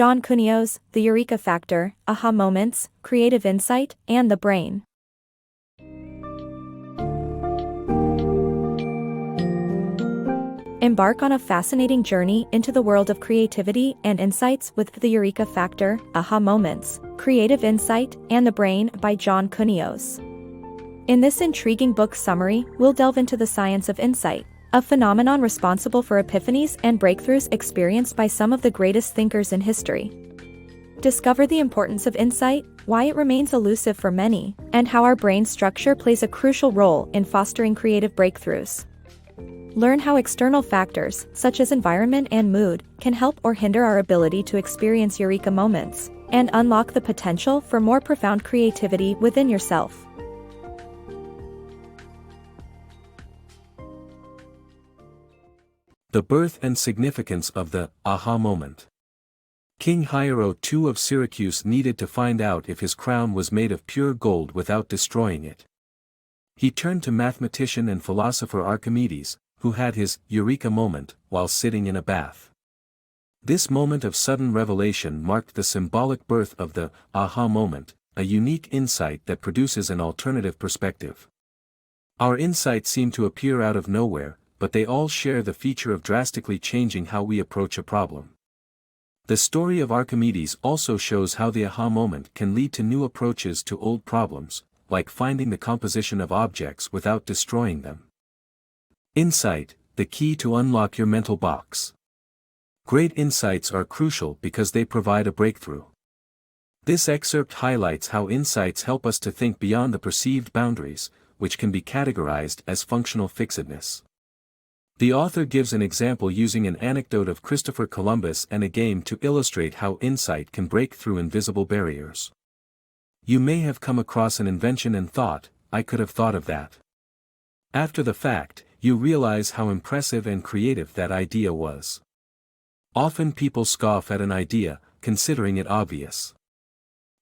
John Kounios, The Eureka Factor, Aha Moments, Creative Insight, and the Brain. Embark on a fascinating journey into the world of creativity and insights with The Eureka Factor, Aha Moments, Creative Insight, and the Brain by John Kounios. In this intriguing book summary, we'll delve into the science of insight, a phenomenon responsible for epiphanies and breakthroughs experienced by some of the greatest thinkers in history. Discover the importance of insight, why it remains elusive for many, and how our brain structure plays a crucial role in fostering creative breakthroughs. Learn how external factors, such as environment and mood, can help or hinder our ability to experience eureka moments, and unlock the potential for more profound creativity within yourself. The birth and significance of the aha moment. King Hiero II of Syracuse needed to find out if his crown was made of pure gold without destroying it. He turned to mathematician and philosopher Archimedes, who had his eureka moment while sitting in a bath. This moment of sudden revelation marked the symbolic birth of the aha moment, a unique insight that produces an alternative perspective. Our insights seem to appear out of nowhere, but they all share the feature of drastically changing how we approach a problem. The story of Archimedes also shows how the aha moment can lead to new approaches to old problems, like finding the composition of objects without destroying them. Insight, the key to unlock your mental box. Great insights are crucial because they provide a breakthrough. This excerpt highlights how insights help us to think beyond the perceived boundaries, which can be categorized as functional fixedness. The author gives an example using an anecdote of Christopher Columbus and a game to illustrate how insight can break through invisible barriers. You may have come across an invention and thought, "I could have thought of that." After the fact, you realize how impressive and creative that idea was. Often people scoff at an idea, considering it obvious.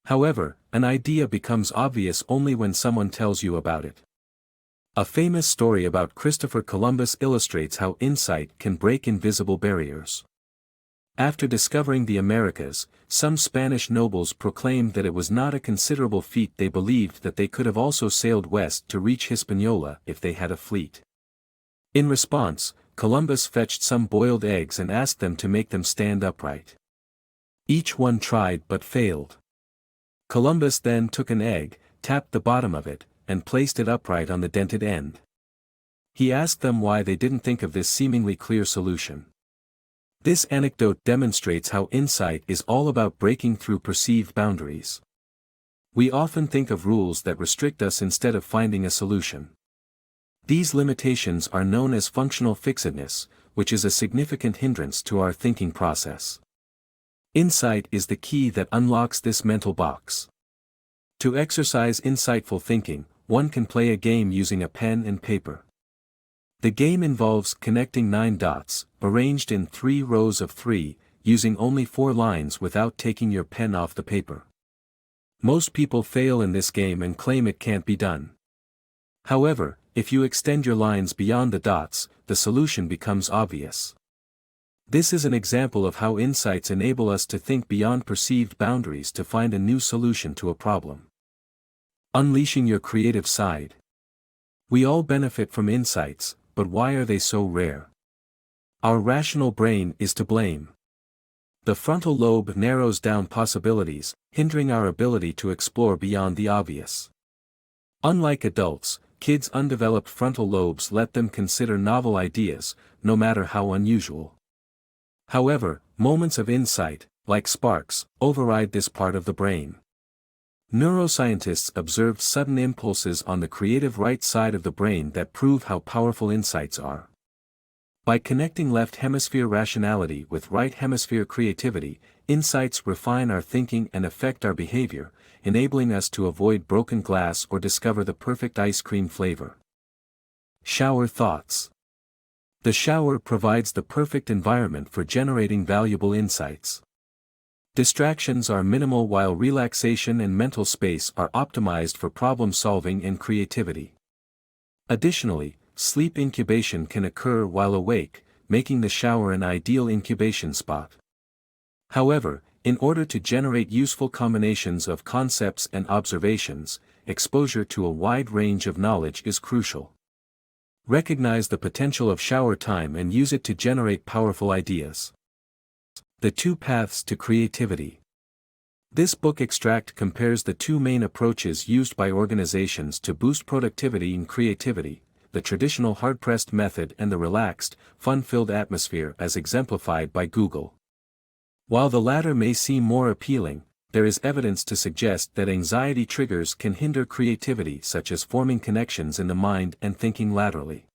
However, an idea becomes obvious only when someone tells you about it. A famous story about Christopher Columbus illustrates how insight can break invisible barriers. After discovering the Americas, some Spanish nobles proclaimed that it was not a considerable feat. They believed that they could have also sailed west to reach Hispaniola if they had a fleet. In response, Columbus fetched some boiled eggs and asked them to make them stand upright. Each one tried but failed. Columbus then took an egg, tapped the bottom of it, and placed it upright on the dented end. He asked them why they didn't think of this seemingly clear solution. This anecdote demonstrates how insight is all about breaking through perceived boundaries. We often think of rules that restrict us instead of finding a solution. These limitations are known as functional fixedness, which is a significant hindrance to our thinking process. Insight is the key that unlocks this mental box. To exercise insightful thinking, one can play a game using a pen and paper. The game involves connecting 9 dots, arranged in 3 rows of 3, using only 4 lines without taking your pen off the paper. Most people fail in this game and claim it can't be done. However, if you extend your lines beyond the dots, the solution becomes obvious. This is an example of how insights enable us to think beyond perceived boundaries to find a new solution to a problem. Unleashing your creative side. We all benefit from insights, but why are they so rare? Our rational brain is to blame. The frontal lobe narrows down possibilities, hindering our ability to explore beyond the obvious. Unlike adults, kids' undeveloped frontal lobes let them consider novel ideas, no matter how unusual. However, moments of insight, like sparks, override this part of the brain. Neuroscientists observed sudden impulses on the creative right side of the brain that prove how powerful insights are. By connecting left hemisphere rationality with right hemisphere creativity, insights refine our thinking and affect our behavior, enabling us to avoid broken glass or discover the perfect ice cream flavor. Shower thoughts. The shower provides the perfect environment for generating valuable insights. Distractions are minimal while relaxation and mental space are optimized for problem-solving and creativity. Additionally, sleep incubation can occur while awake, making the shower an ideal incubation spot. However, In order to generate useful combinations of concepts and observations, exposure to a wide range of knowledge is crucial. Recognize the potential of shower time and use it to generate powerful ideas. The two paths to creativity. This book compares the two main approaches used by organizations to boost productivity and creativity, the traditional hard-pressed method and the relaxed, fun-filled atmosphere as exemplified by Google. While the latter may seem more appealing, there is evidence to suggest that anxiety triggers can hinder creativity, such as forming connections in the mind and thinking laterally.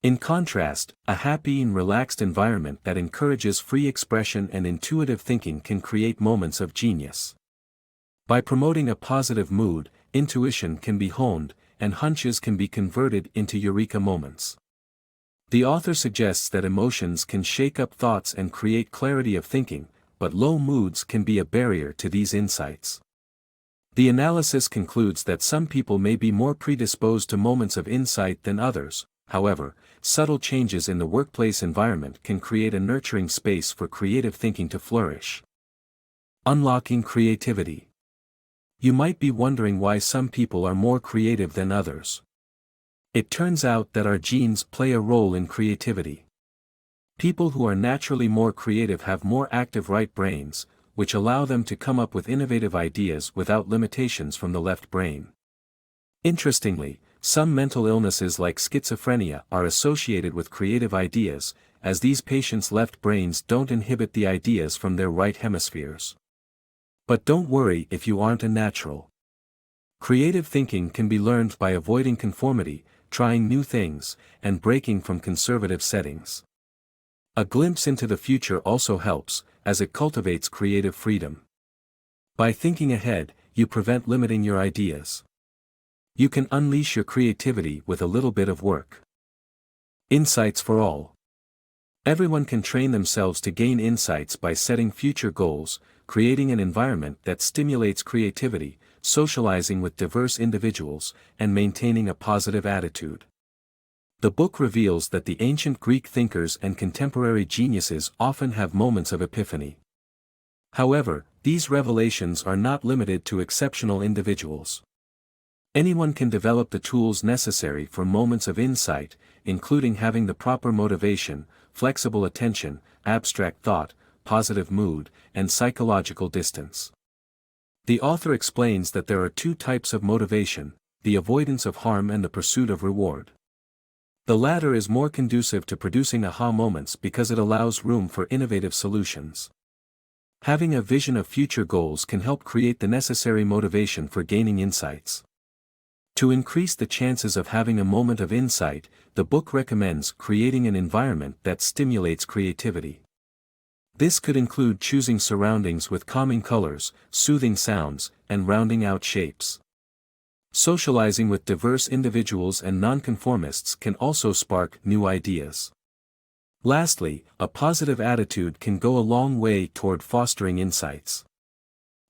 In contrast, a happy and relaxed environment that encourages free expression and intuitive thinking can create moments of genius. By promoting a positive mood, intuition can be honed, and hunches can be converted into eureka moments. The author suggests that emotions can shake up thoughts and create clarity of thinking, but low moods can be a barrier to these insights. The analysis concludes that some people may be more predisposed to moments of insight than others. However, subtle changes in the workplace environment can create a nurturing space for creative thinking to flourish. Unlocking creativity. You might be wondering why some people are more creative than others. It turns out that our genes play a role in creativity. People who are naturally more creative have more active right brains, which allow them to come up with innovative ideas without limitations from the left brain. Interestingly, some mental illnesses like schizophrenia are associated with creative ideas, as these patients' left brains don't inhibit the ideas from their right hemispheres. But don't worry if you aren't a natural. Creative thinking can be learned by avoiding conformity, trying new things, and breaking from conservative settings. A glimpse into the future also helps, as it cultivates creative freedom. By thinking ahead, you prevent limiting your ideas. You can unleash your creativity with a little bit of work. Insights for all. Everyone can train themselves to gain insights by setting future goals, creating an environment that stimulates creativity, socializing with diverse individuals, and maintaining a positive attitude. The book reveals that the ancient Greek thinkers and contemporary geniuses often have moments of epiphany. However, these revelations are not limited to exceptional individuals. Anyone can develop the tools necessary for moments of insight, including having the proper motivation, flexible attention, abstract thought, positive mood, and psychological distance. The author explains that there are two types of motivation: the avoidance of harm and the pursuit of reward. The latter is more conducive to producing aha moments because it allows room for innovative solutions. Having a vision of future goals can help create the necessary motivation for gaining insights. To increase the chances of having a moment of insight, the book recommends creating an environment that stimulates creativity. This could include choosing surroundings with calming colors, soothing sounds, and rounding out shapes. Socializing with diverse individuals and nonconformists can also spark new ideas. Lastly, a positive attitude can go a long way toward fostering insights.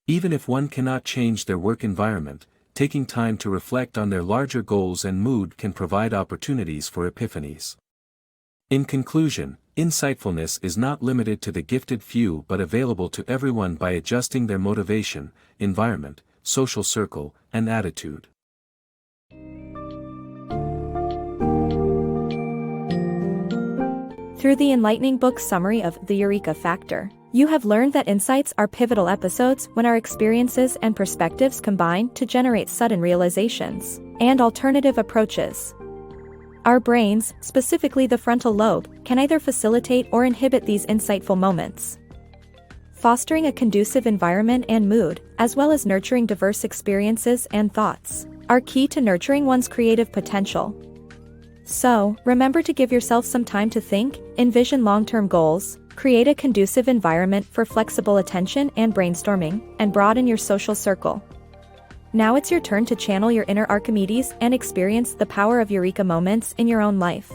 Even if one cannot change their work environment, taking time to reflect on their larger goals and mood can provide opportunities for epiphanies. In conclusion, insightfulness is not limited to the gifted few but available to everyone by adjusting their motivation, environment, social circle, and attitude. Through the enlightening book summary of The Eureka Factor, you have learned that insights are pivotal episodes when our experiences and perspectives combine to generate sudden realizations and alternative approaches. Our brains, specifically the frontal lobe, can either facilitate or inhibit these insightful moments. Fostering a conducive environment and mood, as well as nurturing diverse experiences and thoughts, are key to nurturing one's creative potential. So, remember to give yourself some time to think, envision long-term goals, create a conducive environment for flexible attention and brainstorming, and broaden your social circle. Now it's your turn to channel your inner Archimedes and experience the power of Eureka moments in your own life.